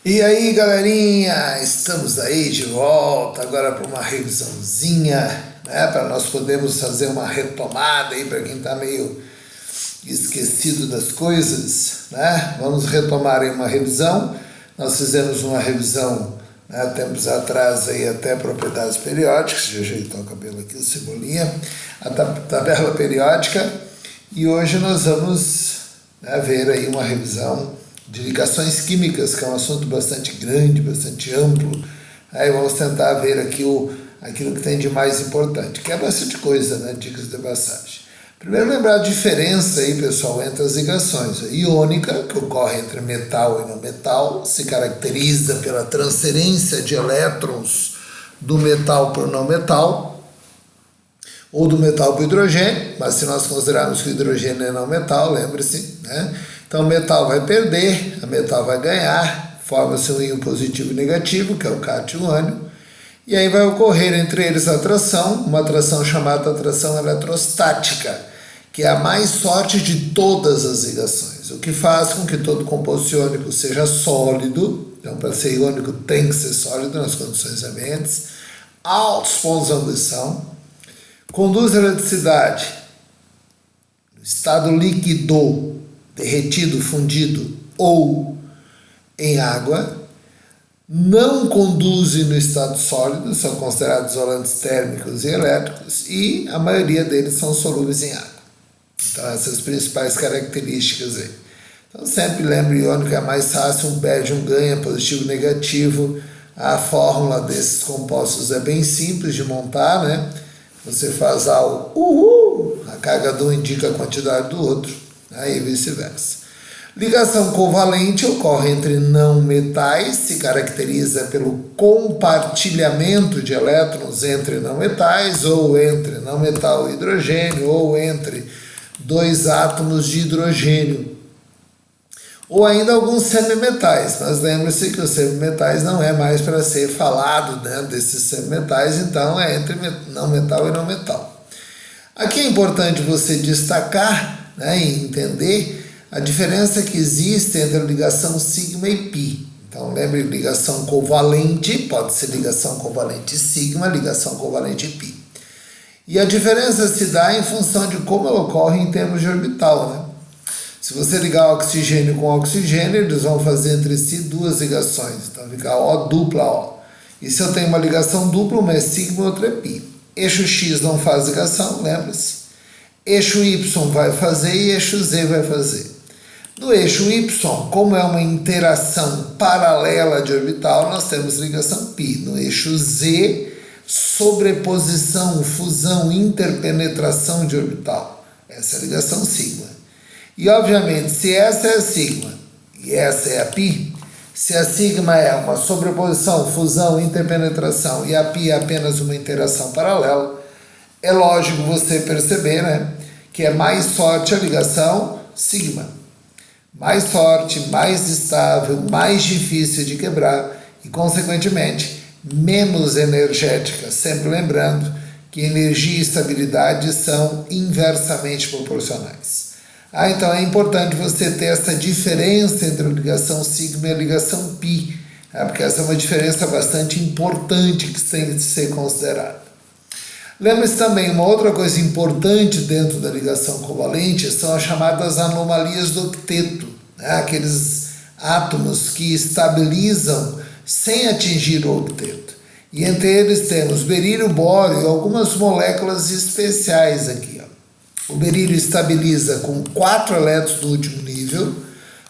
E aí, galerinha, estamos aí de volta agora para uma revisãozinha, né? Para nós podermos fazer uma retomada aí para quem está meio esquecido das coisas, né? Vamos retomar aí uma revisão. Nós fizemos uma revisão, né, tempos atrás aí até propriedades periódicas. Deixa eu ajeitar o cabelo aqui, o Cebolinha, a tabela periódica. E hoje nós vamos, né, ver aí uma revisão de ligações químicas, que é um assunto bastante grande, bastante amplo. Aí vamos tentar ver aqui aquilo que tem de mais importante, que é bastante coisa, né? Dicas de passagem. Primeiro, lembrar a diferença aí, pessoal, entre as ligações. A iônica, que ocorre entre metal e não metal, se caracteriza pela transferência de elétrons do metal para o não metal, ou do metal para o hidrogênio, mas se nós considerarmos que o hidrogênio é não metal, lembre-se, né? Então o metal vai perder, a metal vai ganhar, forma-se um íon positivo e negativo, que é o cátion e o ânion, e aí vai ocorrer entre eles a atração, uma atração chamada atração eletrostática, que é a mais forte de todas as ligações, o que faz com que todo composto iônico seja sólido. Então, para ser iônico tem que ser sólido nas condições ambientes, altos pontos de ebulição, conduz a eletricidade no estado líquido, derretido, fundido ou em água, não conduzem no estado sólido, são considerados isolantes térmicos e elétricos, e a maioria deles são solúveis em água. Então essas principais características aí. Então sempre lembre, iônico é mais fácil, um perde, um ganha, positivo, negativo. A fórmula desses compostos é bem simples de montar, né? Você faz o uhul, a carga de um indica a quantidade do outro, aí vice-versa. Ligação covalente ocorre entre não metais, se caracteriza pelo compartilhamento de elétrons entre não metais, ou entre não metal e hidrogênio, ou entre dois átomos de hidrogênio, ou ainda alguns semimetais, mas lembre-se que os semimetais não é mais para ser falado dentro desses semimetais, então é entre não metal e não metal. Aqui é importante você destacar, né, e entender a diferença que existe entre a ligação sigma e π. Então lembre, ligação covalente, pode ser ligação covalente sigma, ligação covalente π. E a diferença se dá em função de como ela ocorre em termos de orbital, né? Se você ligar oxigênio com oxigênio, eles vão fazer entre si duas ligações. Então fica O dupla O. E se eu tenho uma ligação dupla, uma é sigma e outra é π. Eixo X não faz ligação, lembra-se. Eixo Y vai fazer e eixo Z vai fazer. No eixo Y, como é uma interação paralela de orbital, nós temos ligação π. No eixo Z, sobreposição, fusão, interpenetração de orbital. Essa é a ligação sigma. E, obviamente, se essa é a sigma e essa é a π, se a sigma é uma sobreposição, fusão, interpenetração e a π é apenas uma interação paralela, é lógico você perceber, né, que é mais forte a ligação sigma. Mais forte, mais estável, mais difícil de quebrar e, consequentemente, menos energética. Sempre lembrando que energia e estabilidade são inversamente proporcionais. Então é importante você ter essa diferença entre a ligação sigma e a ligação π, porque essa é uma diferença bastante importante que tem de ser considerada. Lembre-se também, uma outra coisa importante dentro da ligação covalente são as chamadas anomalias do octeto, né? Aqueles átomos que estabilizam sem atingir o octeto. E entre eles temos berílio, bório e algumas moléculas especiais aqui. O berílio estabiliza com 4 elétrons no último nível.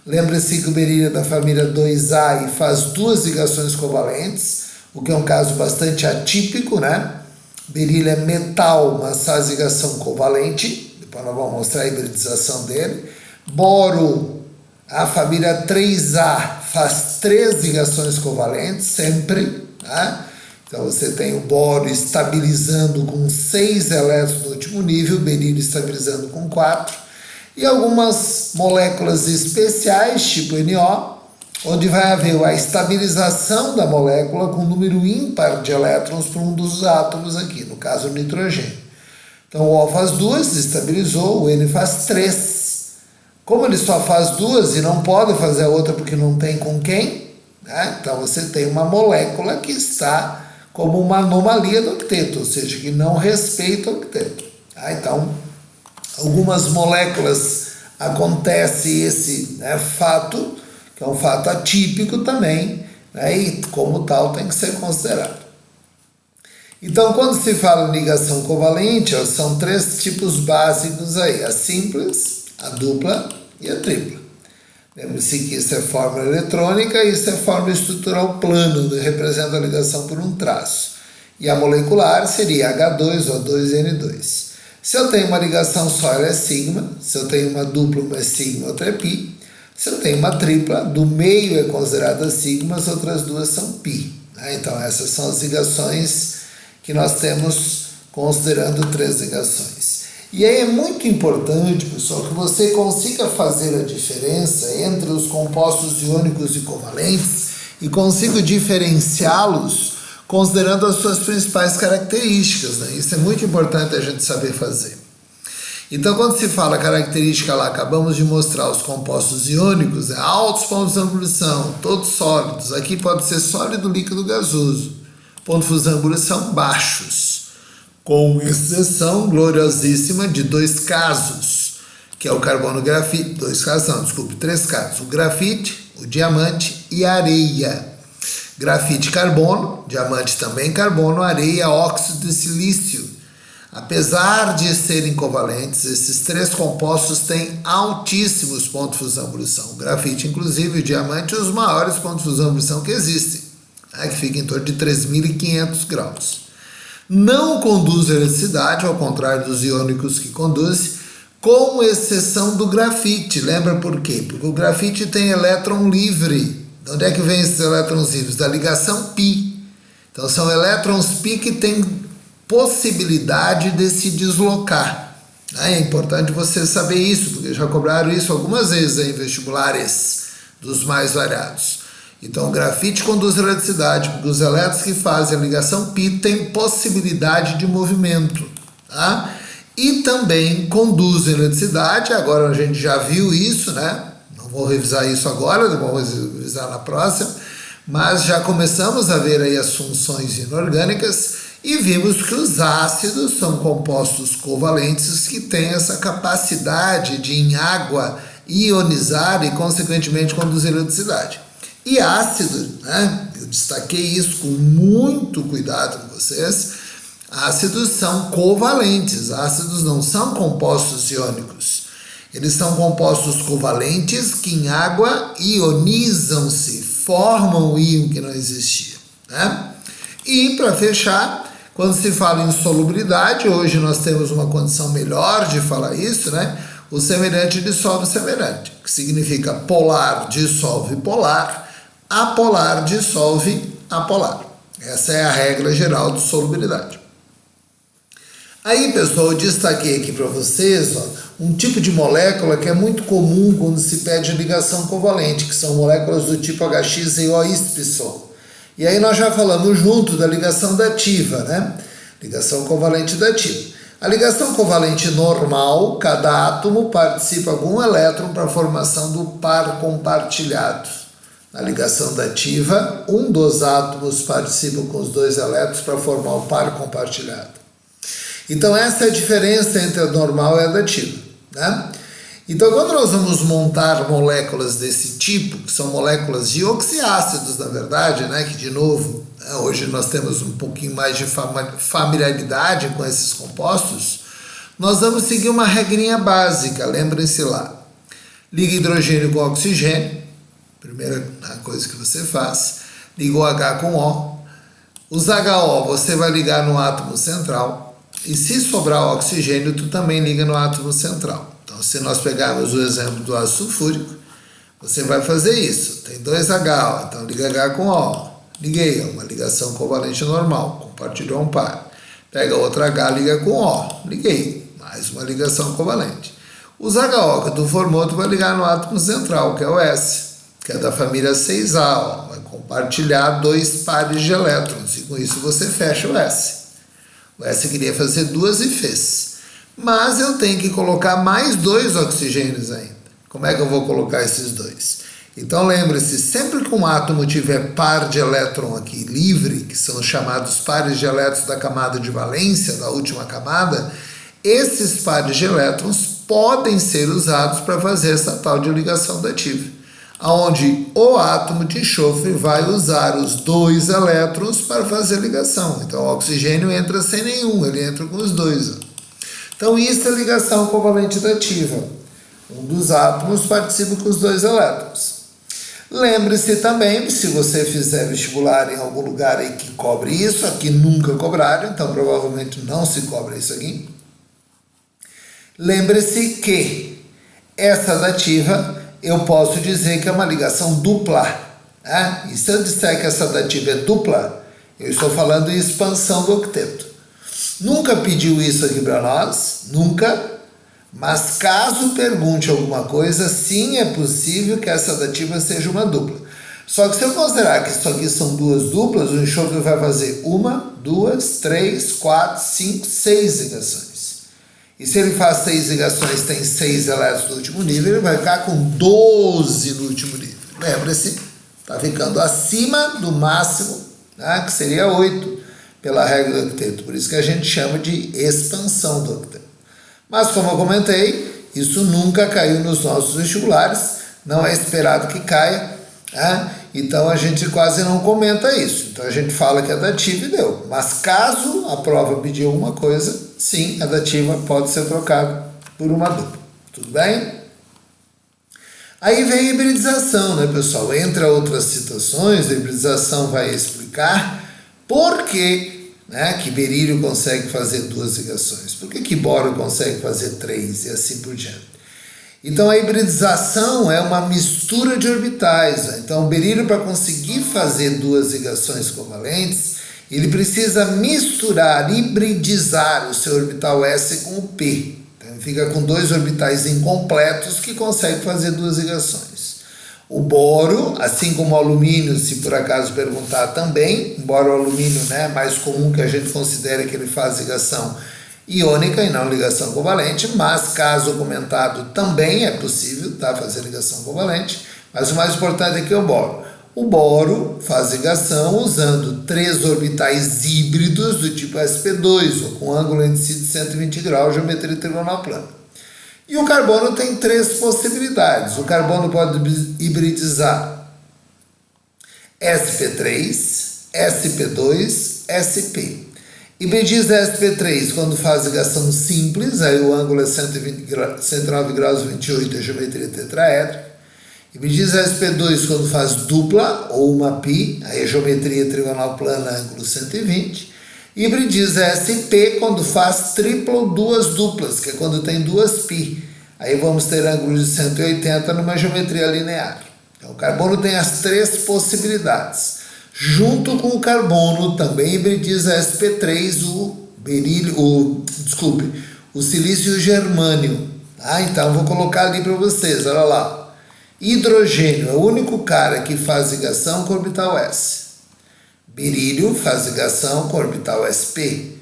Lembre-se que o berílio é da família 2A e faz 2 ligações covalentes, o que é um caso bastante atípico, né? Berílio é metal, mas faz ligação covalente. Depois nós vamos mostrar a hibridização dele. Boro, a família 3A, faz 3 ligações covalentes, sempre, né? Então você tem o boro estabilizando com 6 elétrons no último nível, o berílio estabilizando com 4, e algumas moléculas especiais, tipo NO, onde vai haver a estabilização da molécula com um número ímpar de elétrons para um dos átomos aqui, no caso o nitrogênio. Então o O faz 2, estabilizou, o N faz 3. Como ele só faz 2 e não pode fazer a outra porque não tem com quem, né? Então você tem uma molécula que está como uma anomalia do octeto, ou seja, que não respeita o octeto. Tá? Então, algumas moléculas acontece esse, né, fato, que é um fato atípico também, né, e como tal tem que ser considerado. Então, quando se fala em ligação covalente, ó, são 3 tipos básicos aí, a simples, a dupla e a tripla. Lembre-se que isso é fórmula eletrônica e isso é fórmula estrutural plano, que representa a ligação por um traço. E a molecular seria H2O2N2. Se eu tenho uma ligação só, ela é sigma. Se eu tenho uma dupla, uma é sigma, outra é pi. Se eu tenho uma tripla, do meio é considerada sigma, as outras duas são pi. Então, essas são as ligações que nós temos considerando 3 ligações. E aí é muito importante, pessoal, que você consiga fazer a diferença entre os compostos iônicos e covalentes e consiga diferenciá-los considerando as suas principais características, né? Isso é muito importante a gente saber fazer. Então, quando se fala característica lá, acabamos de mostrar os compostos iônicos, altos pontos de ebulição, todos sólidos. Aqui pode ser sólido, líquido, gasoso. Ponto de fusão e ebulição baixos, com exceção gloriosíssima de 2 casos, que é o carbono grafite, 2 casos não, desculpe, 3 casos, o grafite, o diamante e a areia. Grafite carbono, diamante também carbono, areia óxido de silício. Apesar de serem covalentes, esses 3 compostos têm altíssimos pontos de fusão e ebulição. O grafite, inclusive, e o diamante, os maiores pontos de fusão e ebulição que existem, que fica em torno de 3.500 graus. Não conduz eletricidade, ao contrário dos iônicos que conduzem, com exceção do grafite. Lembra por quê? Porque o grafite tem elétron livre. De onde é que vem esses elétrons livres? Da ligação π. Então são elétrons π que têm possibilidade de se deslocar. É importante você saber isso, porque já cobraram isso algumas vezes em vestibulares dos mais variados. Então o grafite conduz eletricidade, porque os elétrons que fazem a ligação π têm possibilidade de movimento. Tá? E também conduz eletricidade, agora a gente já viu isso, né? Não vou revisar isso agora, vou revisar na próxima, mas já começamos a ver aí as funções inorgânicas e vimos que os ácidos são compostos covalentes que têm essa capacidade de, em água, ionizar e, consequentemente, conduzir eletricidade. E ácido, né? Eu destaquei isso com muito cuidado com vocês, ácidos são covalentes, ácidos não são compostos iônicos. Eles são compostos covalentes que em água ionizam-se, formam um íon que não existia. Né? E, para fechar, quando se fala em solubilidade, hoje nós temos uma condição melhor de falar isso, né? O semelhante dissolve semelhante, que significa polar dissolve polar, apolar dissolve apolar. Essa é a regra geral de solubilidade. Aí, pessoal, eu destaquei aqui para vocês um tipo de molécula que é muito comum quando se pede ligação covalente, que são moléculas do tipo HX e O-ispsol. E aí nós já falamos junto da ligação dativa, né? Ligação covalente dativa. A ligação covalente normal, cada átomo participa de algum elétron para a formação do par compartilhado. Na ligação dativa, um dos átomos participa com os 2 elétrons para formar o par compartilhado. Então essa é a diferença entre a normal e a dativa, né? Então quando nós vamos montar moléculas desse tipo, que são moléculas de oxiácidos, na verdade, né? Que de novo, hoje nós temos um pouquinho mais de familiaridade com esses compostos, nós vamos seguir uma regrinha básica, lembrem-se lá. Liga hidrogênio com oxigênio, primeira coisa que você faz, liga o H com O, os HO você vai ligar no átomo central, e se sobrar oxigênio, tu também liga no átomo central. Então, se nós pegarmos o exemplo do ácido sulfúrico, você vai fazer isso. Tem 2 H, então liga H com O. Liguei, é uma ligação covalente normal, compartilhou um par. Pega outra H, liga com O. Liguei, mais uma ligação covalente. Os HO que tu formou, tu vai ligar no átomo central, que é o S, que é da família 6A. Vai compartilhar 2 pares de elétrons, e com isso você fecha o S. O S queria fazer 2 e fez. Mas eu tenho que colocar mais 2 oxigênios ainda. Como é que eu vou colocar esses 2? Então lembre-se, sempre que um átomo tiver par de elétron aqui livre, que são os chamados pares de elétrons da camada de valência, da última camada, esses pares de elétrons podem ser usados para fazer essa tal de ligação dativa, onde o átomo de enxofre vai usar os 2 elétrons para fazer a ligação. Então o oxigênio entra sem nenhum, ele entra com os 2. Então isso é ligação covalente dativa. Um dos átomos participa com os 2 elétrons. Lembre-se também, se você fizer vestibular em algum lugar aí que cobre isso, aqui nunca cobraram, então provavelmente não se cobra isso aqui. Lembre-se que essa dativa eu posso dizer que é uma ligação dupla. Né? E se eu disser que essa dativa é dupla, eu estou falando em expansão do octeto. Nunca pediu isso aqui para nós, nunca. Mas caso pergunte alguma coisa, sim, é possível que essa dativa seja uma dupla. Só que se eu considerar que isso aqui são 2 duplas, o enxofre vai fazer 1, 2, 3, 4, 5, 6 ligações. E se ele faz 6 ligações, tem 6 elétrons no último nível, ele vai ficar com 12 no último nível. Lembre-se, está ficando acima do máximo, né, que seria 8, pela regra do octeto. Por isso que a gente chama de expansão do octeto. Mas, como eu comentei, isso nunca caiu nos nossos vestibulares, não é esperado que caia, né? Então a gente quase não comenta isso. Então a gente fala que é dativa e deu. Mas caso a prova pedir alguma coisa, sim, a dativa pode ser trocada por uma dupla. Tudo bem? Aí vem a hibridização, né, pessoal? Entre outras citações, a hibridização vai explicar por que que berílio consegue fazer 2 ligações. Por que bório consegue fazer 3 e assim por diante? Então a hibridização é uma mistura de orbitais. Né? Então o berílio, para conseguir fazer 2 ligações covalentes, ele precisa misturar, hibridizar o seu orbital S com o P. Então fica com 2 orbitais incompletos que consegue fazer 2 ligações. O boro, assim como o alumínio, se por acaso perguntar também, embora o alumínio é mais comum que a gente considere que ele faz ligação iônica e não ligação covalente, mas caso comentado também é possível fazer ligação covalente, mas o mais importante aqui é o boro. O boro faz ligação usando 3 orbitais híbridos do tipo sp2, ou com ângulo entre si de 120 graus, geometria trigonal plana. E o carbono tem 3 possibilidades. O carbono pode hibridizar sp3, sp2, sp. Hibridiza sp3 quando faz ligação simples, aí o ângulo é 109 graus 28, é geometria tetraédrica. Hibridiza sp2 quando faz dupla, ou uma π, aí é geometria trigonal plana, ângulo 120. Hibridiza SP quando faz tripla ou 2 duplas, que é quando tem 2 π. Aí vamos ter ângulos de 180 numa geometria linear. Então o carbono tem as 3 possibilidades. Junto com o carbono também hibridiza sp3 o silício e o germânio. Então vou colocar ali para vocês, olha lá. Hidrogênio é o único cara que faz ligação com orbital S. Berílio faz ligação com orbital sp.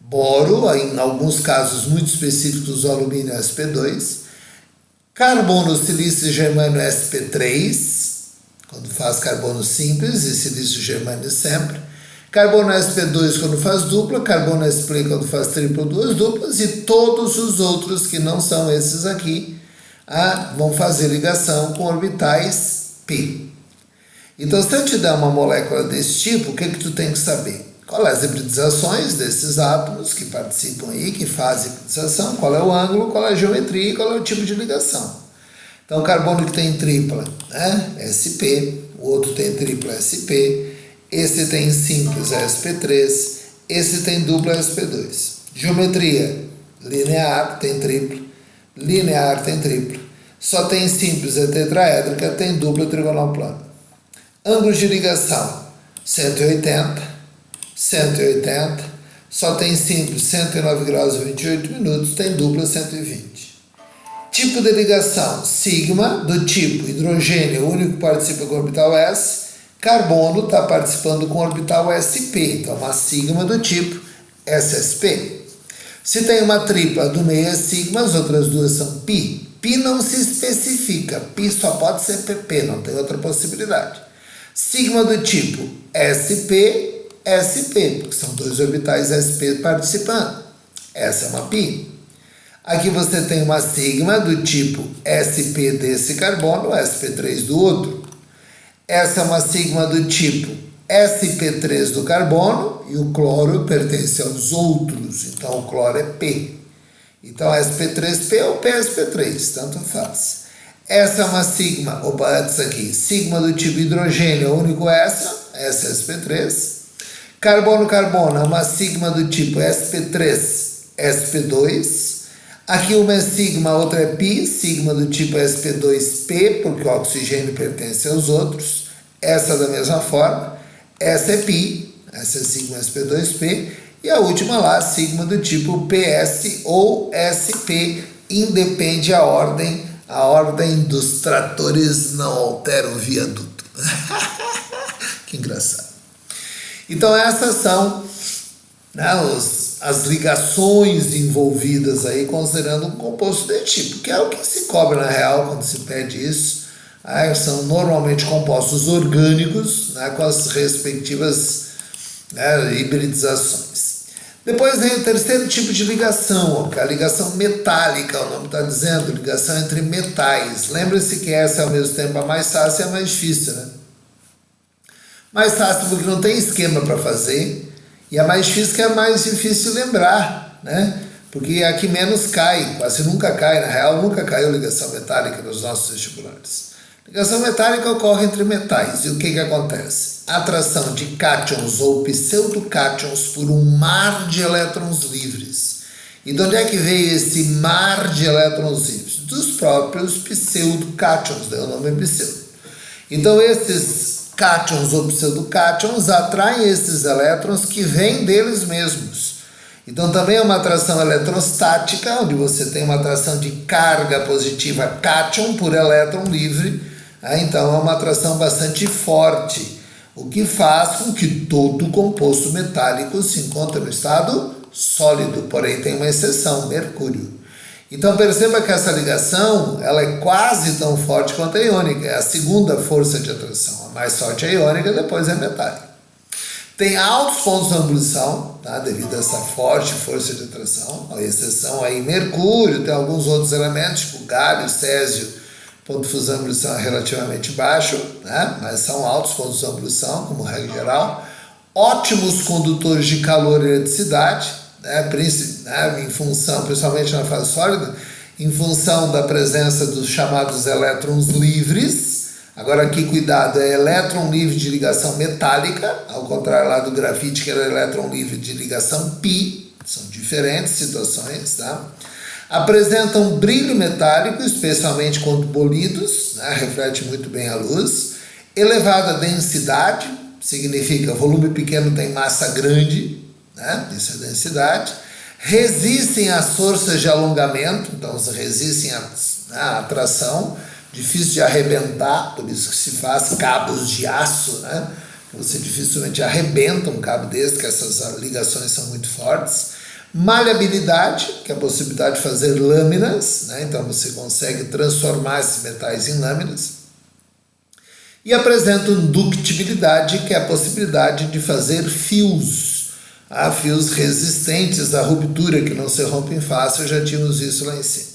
Boro, em alguns casos muito específicos, o alumínio é sp2. Carbono, silício e germânio sp3, quando faz carbono simples, e silício e germânio sempre. Carbono sp2 quando faz dupla, carbono sp quando faz tripla ou 2 duplas, e todos os outros que não são esses aqui vão fazer ligação com orbitais p. Então, se eu te der uma molécula desse tipo, o que tu tem que saber? Qual é as hibridizações desses átomos que participam aí, que fazem hibridização, qual é o ângulo, qual é a geometria e qual é o tipo de ligação. Então, o carbono que tem tripla, sp, o outro tem tripla sp, esse tem simples sp3, esse tem dupla sp2. Geometria, linear tem tripla, linear tem tripla, só tem simples tetraédrica, tem dupla trigonal plana. Ângulos de ligação, 180, 180, só tem simples 109 graus e 28 minutos, tem dupla 120. Tipo de ligação, sigma, do tipo hidrogênio, o único que participa com orbital S, carbono está participando com orbital sp, então uma sigma do tipo SSP. Se tem uma tripla do meio é sigma, as outras duas são π. Pi não se especifica, pi só pode ser pp, não tem outra possibilidade. Sigma do tipo sp, sp, porque são dois orbitais sp participando. Essa é uma pi. Aqui você tem uma sigma do tipo sp desse carbono, sp3 do outro. Essa é uma sigma do tipo sp3 do carbono e o cloro pertence aos outros, então o cloro é P. Então sp3p ou psp3, tanto faz. Essa é uma sigma, antes aqui, sigma do tipo hidrogênio, único essa é sp3. Carbono-carbono é uma sigma do tipo sp3, sp2. Aqui uma é sigma, a outra é pi, sigma do tipo sp2p, porque o oxigênio pertence aos outros. Essa da mesma forma. Essa é pi, essa é sigma sp2p. E a última lá, sigma do tipo ps ou sp, independe a ordem dos tratores não altera o viaduto. Que engraçado. Então essas são, né, as ligações envolvidas aí, considerando um composto de tipo, que é o que se cobra na real quando se pede isso. São normalmente compostos orgânicos, né, com as respectivas, né, hibridizações. Depois vem o terceiro tipo de ligação, que é a ligação metálica, o nome está dizendo, ligação entre metais. Lembre-se que essa é ao mesmo tempo a mais fácil e a mais difícil, né? Mais fácil porque não tem esquema para fazer, e a mais difícil que é a mais difícil lembrar, né? Porque a que menos cai, quase nunca cai, na real nunca caiu ligação metálica nos nossos vestibulares. Ligação metálica ocorre entre metais, e o que acontece? Atração de cátions ou pseudocátions por um mar de elétrons livres. E de onde é que veio esse mar de elétrons livres? Dos próprios pseudocátions, deu o nome pseudo. Então esses cátions ou pseudocátions atraem esses elétrons que vêm deles mesmos. Então também é uma atração eletrostática, onde você tem uma atração de carga positiva cátion por elétron livre. Então é uma atração bastante forte, o que faz com que todo composto metálico se encontre no estado sólido, porém tem uma exceção, Mercúrio. Então perceba que essa ligação ela é quase tão forte quanto a iônica, é a segunda força de atração, a mais forte é a iônica, depois é a metálica. Tem altos pontos de ebulição, tá? Devido a essa forte força de atração, a exceção aí Mercúrio, tem alguns outros elementos, tipo Gálio, Césio, ponto de fusão e ebulição é relativamente baixo, né? Mas são altos pontos de ebulição, como regra geral. Ótimos condutores de calor e eletricidade, né? Em função, principalmente na fase sólida, em função da presença dos chamados elétrons livres. Agora aqui, cuidado, é elétron livre de ligação metálica, ao contrário lá do grafite, que era elétron livre de ligação pi, são diferentes situações, tá? Apresentam brilho metálico, especialmente quando bolidos, né? Reflete muito bem a luz. Elevada densidade, significa volume pequeno tem massa grande, né? Isso é densidade. Resistem às forças de alongamento, então resistem à atração, difícil de arrebentar, por isso que se faz cabos de aço, né? Você dificilmente arrebenta um cabo desse, que essas ligações são muito fortes. Maleabilidade, que é a possibilidade de fazer lâminas, né? Então você consegue transformar esses metais em lâminas. E apresentam ductibilidade, que é a possibilidade de fazer fios, fios resistentes à ruptura, que não se rompem fácil, já tínhamos isso lá em cima.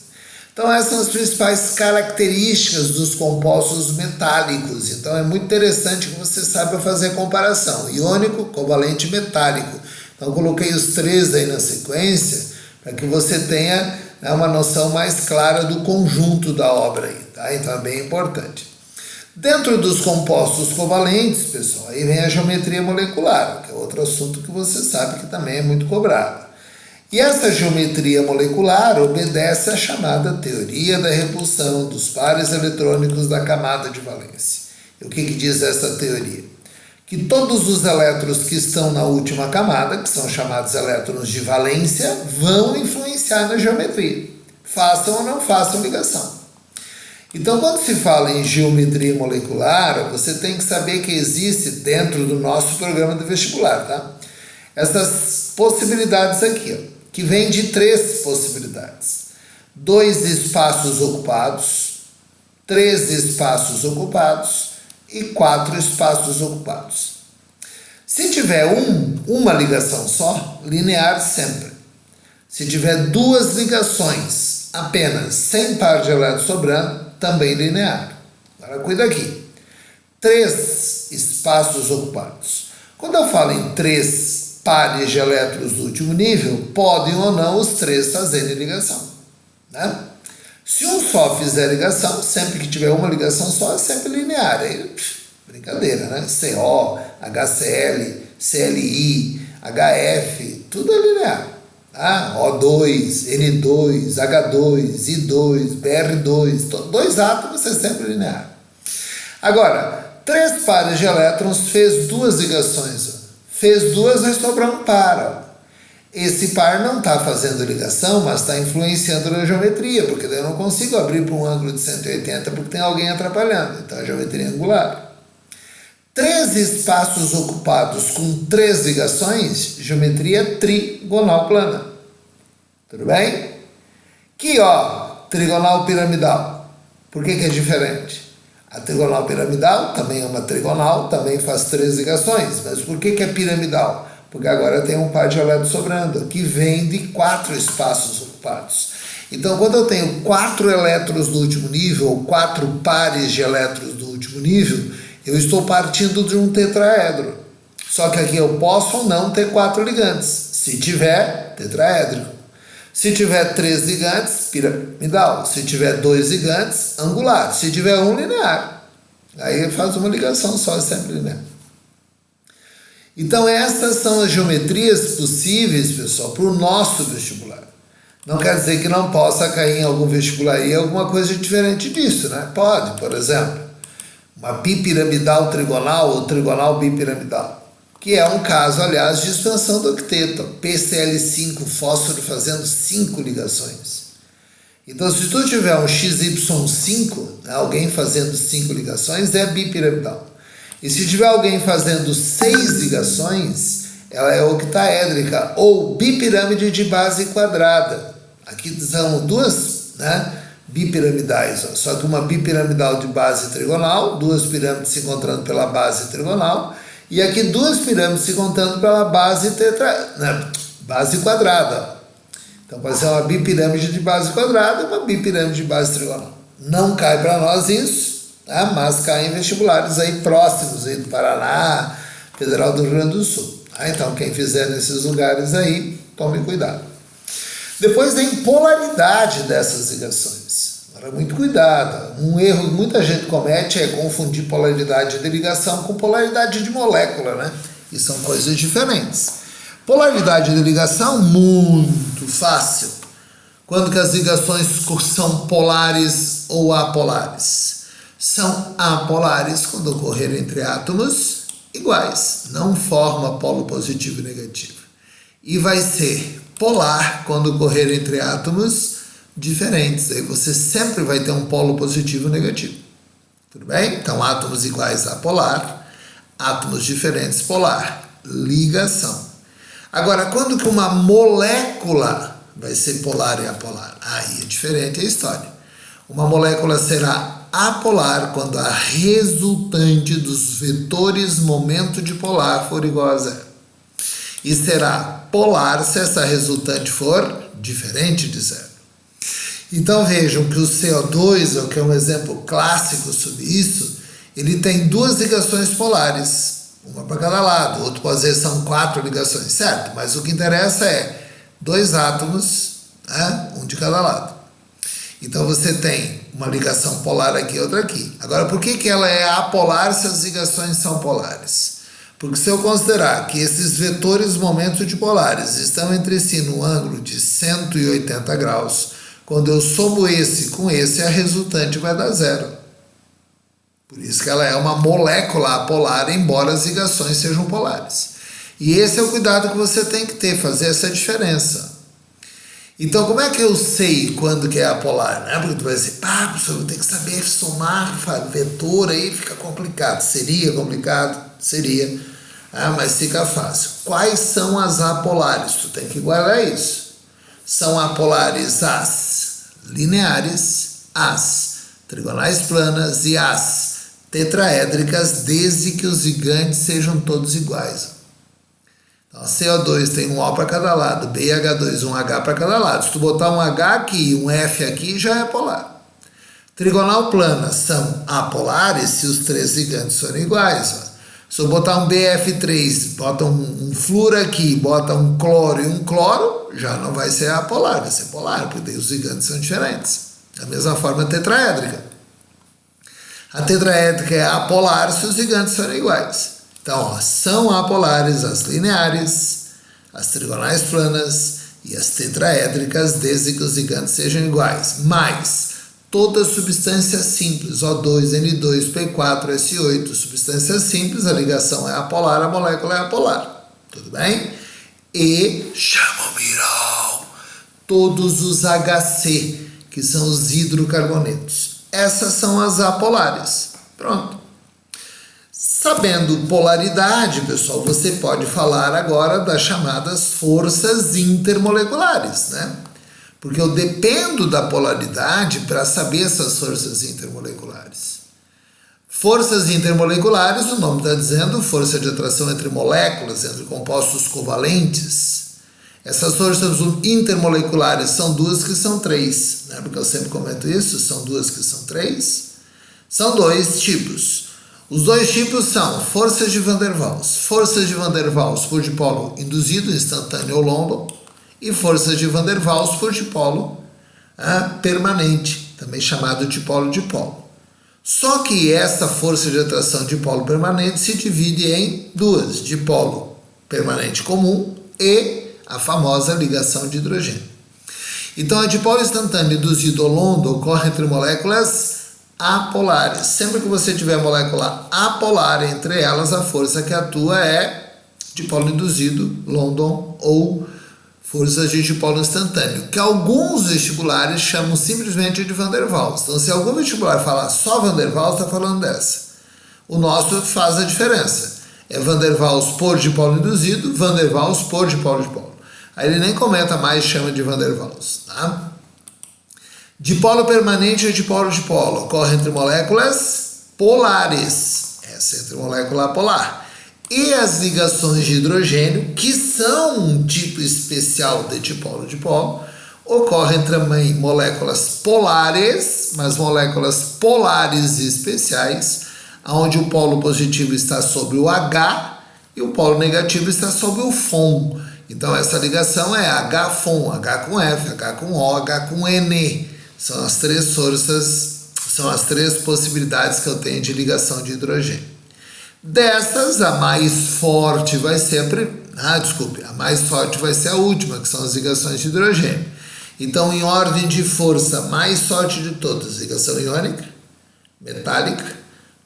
Então essas são as principais características dos compostos metálicos. Então é muito interessante que você saiba fazer a comparação, iônico, covalente e metálico. Então coloquei os três aí na sequência para que você tenha, né, uma noção mais clara do conjunto da obra aí, tá? Então é bem importante. Dentro dos compostos covalentes, pessoal, aí vem a geometria molecular, que é outro assunto que você sabe que também é muito cobrado. E essa geometria molecular obedece à chamada teoria da repulsão dos pares eletrônicos da camada de valência. E o que diz essa teoria? Que todos os elétrons que estão na última camada, que são chamados elétrons de valência, vão influenciar na geometria, façam ou não façam ligação. Então, quando se fala em geometria molecular, você tem que saber que existe dentro do nosso programa de vestibular, tá? Essas possibilidades aqui, ó, que vem de três possibilidades. 2 espaços ocupados, 3 espaços ocupados e 4 espaços ocupados. Se tiver uma ligação só, linear sempre. Se tiver 2 ligações apenas, sem par de elétrons sobrando, também linear. Agora cuida aqui. 3 espaços ocupados. Quando eu falo em 3 pares de elétrons do último nível, podem ou não os 3 fazerem ligação, né? Se um só fizer ligação, sempre que tiver uma ligação só, é sempre linear. Aí, brincadeira, né? CO, HCl, CLI, HF, tudo é linear. Tá? O2, N2, H2, I2, BR2, 2 átomos é sempre linear. Agora, 3 pares de elétrons fez 2 ligações. Fez 2, vai sobrar um par. Esse par não está fazendo ligação, mas está influenciando na geometria, porque daí eu não consigo abrir para um ângulo de 180 porque tem alguém atrapalhando. Então a geometria é angular. 3 espaços ocupados com 3 ligações, geometria trigonal plana. Tudo bem? Aqui, ó, trigonal piramidal. Por que é diferente? A trigonal piramidal também é uma trigonal, também faz 3 ligações. Mas por que é piramidal? Porque agora tem um par de elétrons sobrando, que vem de 4 espaços ocupados. Então, quando eu tenho 4 elétrons do último nível, ou 4 pares de elétrons do último nível, eu estou partindo de um tetraedro. Só que aqui eu posso ou não ter 4 ligantes. Se tiver, tetraédrico. Se tiver 3 ligantes, piramidal. Se tiver 2 ligantes, angular. Se tiver 1, linear. Aí faz uma ligação só, sempre linear. Então essas são as geometrias possíveis, pessoal, para o nosso vestibular. Não quer dizer que não possa cair em algum vestibular e alguma coisa diferente disso, né? Pode, por exemplo, uma bipiramidal trigonal ou trigonal bipiramidal, que é um caso, aliás, de expansão do octeto, PCl5, fósforo fazendo 5 ligações. Então, se tu tiver um XY5, né, alguém fazendo 5 ligações, é bipiramidal. E se tiver alguém fazendo 6 ligações, ela é octaédrica ou bipirâmide de base quadrada. Aqui são 2, né, bipiramidais, ó. Só que uma bipiramidal de base trigonal, 2 pirâmides se encontrando pela base trigonal, e aqui 2 pirâmides se encontrando pela base base quadrada. Então pode ser uma bipirâmide de base quadrada e uma bipirâmide de base trigonal. Não cai para nós isso. Tá? Mas cai em vestibulares aí próximos aí do Paraná, Federal do Rio Grande do Sul. Tá? Então quem fizer nesses lugares aí, tome cuidado. Depois tem polaridade dessas ligações. Agora muito cuidado. Um erro que muita gente comete é confundir polaridade de ligação com polaridade de molécula, né? E são coisas diferentes. Polaridade de ligação, muito fácil. Quando que as ligações são polares ou apolares? São apolares quando ocorrer entre átomos iguais, não forma polo positivo e negativo. E vai ser polar quando ocorrer entre átomos diferentes. Aí você sempre vai ter um polo positivo e negativo. Tudo bem? Então, átomos iguais apolar, átomos diferentes polar, ligação. Agora, quando que uma molécula vai ser polar e apolar? Aí é diferente a história. Uma molécula será apolar quando a resultante dos vetores momento dipolar for igual a 0. E será polar se essa resultante for diferente de 0. Então vejam que o CO2, que é um exemplo clássico sobre isso, ele tem 2 ligações polares, uma para cada lado, outro pode dizer são 4 ligações, certo? Mas o que interessa é 2 átomos, né? Um de cada lado. Então você tem uma ligação polar aqui e outra aqui. Agora, por que ela é apolar se as ligações são polares? Porque se eu considerar que esses vetores momentos dipolares estão entre si no ângulo de 180 graus, quando eu somo esse com esse, a resultante vai dar 0. Por isso que ela é uma molécula apolar, embora as ligações sejam polares. E esse é o cuidado que você tem que ter, fazer essa diferença. Então, como é que eu sei quando que é apolar? Né? Porque tu vai dizer, professor, eu tenho que saber somar vetor, aí fica complicado. Seria complicado? Seria. Mas fica fácil. Quais são as apolares? Tu tem que guardar isso. São apolares as lineares, as trigonais planas e as tetraédricas, desde que os ligantes sejam todos iguais. Então, a CO2 tem um O para cada lado, BH2 um H para cada lado. Se tu botar um H aqui e um F aqui, já é polar. Trigonal plana são apolares se os três ligantes forem iguais. Ó. Se eu botar um BF3, bota um flúor aqui, bota um cloro e um cloro, já não vai ser apolar, vai ser polar, porque os ligantes são diferentes. Da mesma forma, a tetraédrica. A tetraédrica é apolar se os ligantes forem iguais. Então, ó, são apolares as lineares, as trigonais planas e as tetraédricas, desde que os ligantes sejam iguais. Mas toda substância simples, O2, N2, P4, S8, substância simples, a ligação é apolar, a molécula é apolar. Tudo bem? E chamomiral, todos os HC, que são os hidrocarbonetos. Essas são as apolares. Pronto. Sabendo polaridade, pessoal, você pode falar agora das chamadas forças intermoleculares, né? Porque eu dependo da polaridade para saber essas forças intermoleculares. Forças intermoleculares, o nome está dizendo, força de atração entre moléculas, entre compostos covalentes. Essas forças intermoleculares são duas que são três, né? Porque eu sempre comento isso, são duas que são três. São dois tipos. Os dois tipos são forças de Van der Waals. Forças de Van der Waals por dipolo induzido, instantâneo ou London. E forças de Van der Waals por dipolo permanente, também chamado dipolo-dipolo. Só que essa força de atração dipolo permanente se divide em duas, dipolo permanente comum e a famosa ligação de hidrogênio. Então, a dipolo instantâneo induzido ou London ocorre entre moléculas apolares. Sempre que você tiver molécula apolar entre elas, a força que atua é dipolo induzido, London ou forças de dipolo instantâneo, que alguns vestibulares chamam simplesmente de Van der Waals. Então, se algum vestibular falar só Van der Waals, está falando dessa. O nosso faz a diferença. É Van der Waals por dipolo induzido, Van der Waals por dipolo-dipolo. Aí ele nem comenta mais, chama de Van der Waals. Tá? Dipolo permanente e dipolo-dipolo ocorre entre moléculas polares. Essa é entre molécula polar. E as ligações de hidrogênio, que são um tipo especial de dipolo-dipolo, ocorrem também moléculas polares, mas moléculas polares especiais, onde o polo positivo está sobre o H e o polo negativo está sobre o FON. Então essa ligação é H-FON, H com F, H com O, H com N. São as três forças, são as três possibilidades que eu tenho de ligação de hidrogênio. Dessas, a mais forte vai ser a mais forte vai ser a última, que são as ligações de hidrogênio. Então, em ordem de força, mais forte de todas, ligação iônica, metálica,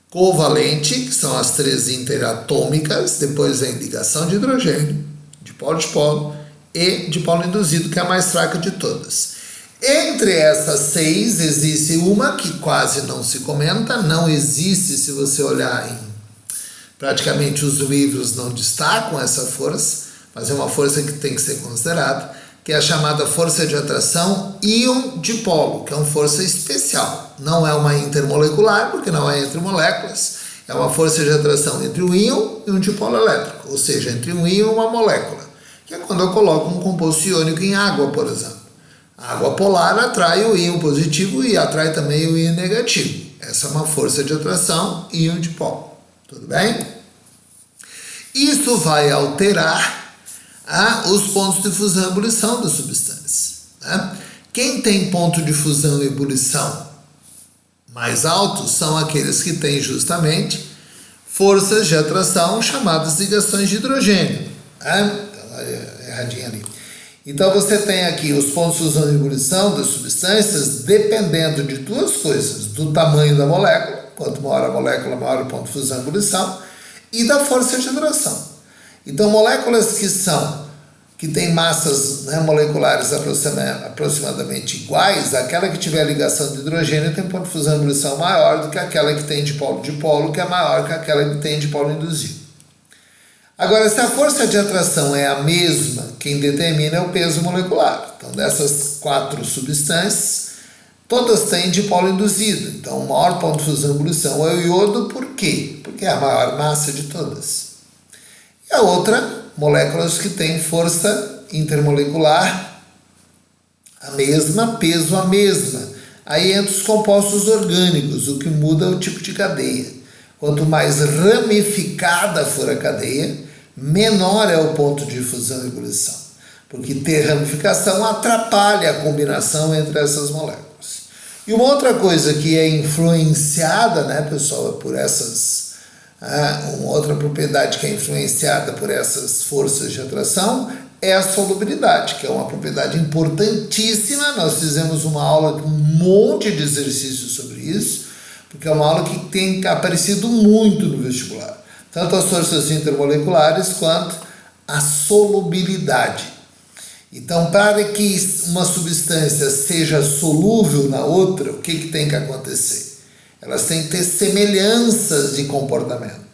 covalente, que são as três interatômicas, depois vem ligação de hidrogênio, dipolo-dipolo e dipolo induzido, que é a mais fraca de todas. Entre essas seis, existe uma que quase não se comenta, não existe se você olhar em praticamente os livros não destacam essa força, mas é uma força que tem que ser considerada, que é a chamada força de atração íon-dipolo, que é uma força especial. Não é uma intermolecular, porque não é entre moléculas, é uma força de atração entre um íon e um dipolo elétrico, ou seja, entre um íon e uma molécula, que é quando eu coloco um composto iônico em água, por exemplo. A água polar atrai o íon positivo e atrai também o íon negativo. Essa é uma força de atração íon-dipolo. Tudo bem? Isso vai alterar os pontos de fusão e ebulição das substâncias. Né? Quem tem ponto de fusão e ebulição mais altos são aqueles que têm justamente forças de atração chamadas ligações de hidrogênio. Né? Erradinho ali. Então você tem aqui os pontos de fusão e ebulição das substâncias dependendo de duas coisas: do tamanho da molécula, quanto maior a molécula, maior o ponto de fusão e ebulição, e da força de atração. Então, moléculas que têm massas, né, moleculares aproximadamente iguais, aquela que tiver ligação de hidrogênio tem ponto de fusão e ebulição maior do que aquela que tem dipolo-dipolo, que é maior que aquela que tem dipolo induzido. Agora, se a força de atração é a mesma, quem determina é o peso molecular. Então, dessas quatro substâncias, todas têm dipolo induzido. Então, o maior ponto de fusão e ebulição é o iodo, por quê? Porque é a maior massa de todas. E a outra, moléculas que têm força intermolecular a mesma, peso a mesma. Aí entra os compostos orgânicos, o que muda é o tipo de cadeia. Quanto mais ramificada for a cadeia, menor é o ponto de fusão e ebulição. Porque ter ramificação atrapalha a combinação entre essas moléculas. E uma outra coisa que é influenciada, né, pessoal, por essas... uma outra propriedade que é influenciada por essas forças de atração é a solubilidade, que é uma propriedade importantíssima. Nós fizemos uma aula com um monte de exercícios sobre isso, porque é uma aula que tem aparecido muito no vestibular. Tanto as forças intermoleculares quanto a solubilidade. Então, para que uma substância seja solúvel na outra, o que tem que acontecer? Elas têm que ter semelhanças de comportamento.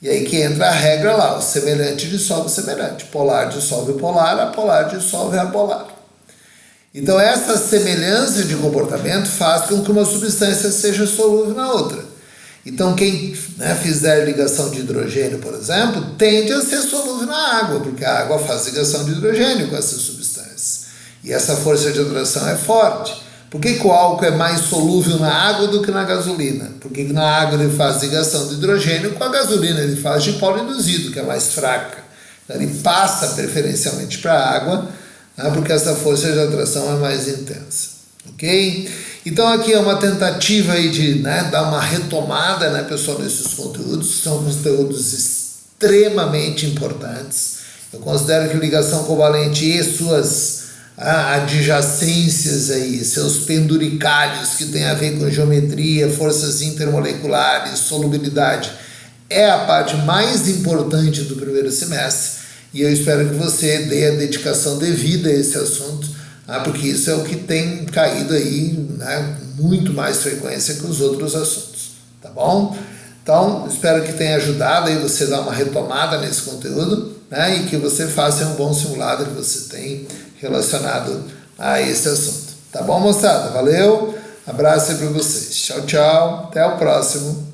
E aí que entra a regra lá, o semelhante dissolve o semelhante, polar dissolve o polar, apolar dissolve a apolar. Então essa semelhança de comportamento faz com que uma substância seja solúvel na outra. Então quem fizer ligação de hidrogênio, por exemplo, tende a ser solúvel na água, porque a água faz ligação de hidrogênio com essas substâncias. E essa força de atração é forte. Por que o álcool é mais solúvel na água do que na gasolina? Porque na água ele faz ligação de hidrogênio, com a gasolina ele faz dipolo induzido, que é mais fraca. Então ele passa preferencialmente para a água, porque essa força de atração é mais intensa. Ok? Então aqui é uma tentativa aí de dar uma retomada, pessoal, nesses conteúdos, que são conteúdos extremamente importantes. Eu considero que ligação covalente e suas adjacências aí, seus penduricalhos que tem a ver com geometria, forças intermoleculares, solubilidade, é a parte mais importante do primeiro semestre, e eu espero que você dê a dedicação devida a esse assunto, porque isso é o que tem caído aí, com muito mais frequência que os outros assuntos, tá bom? Então, espero que tenha ajudado aí você dar uma retomada nesse conteúdo, e que você faça um bom simulado que você tem relacionado a esse assunto. Tá bom, moçada? Valeu, abraço aí para vocês. Tchau, tchau, até o próximo.